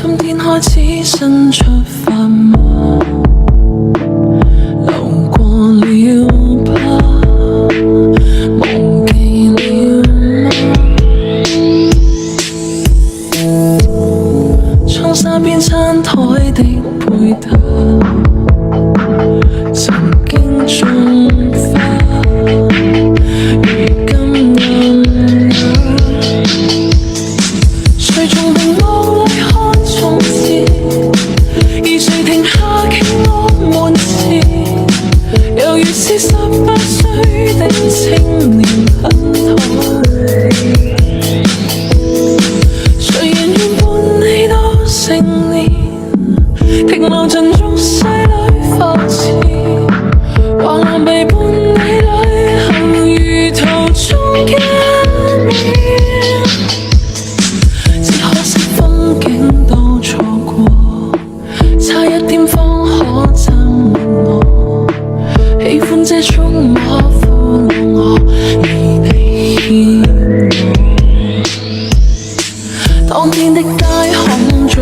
今天開始新出發嗎？流過了吧，忘記了嗎？窗紗邊餐台的配搭，曾經種花，如今暗啞。誰從屏幕裏看從前，而誰停下傾我們前？猶如是18歲的青年很台，誰人願伴你到成年？停留進俗世裏浮潛，橫蠻被伴你旅行，如途中見面。只可惜風景都錯過，差一點方可親吻我。喜歡這觸摸撫弄我，而你牽我。當天的街巷中。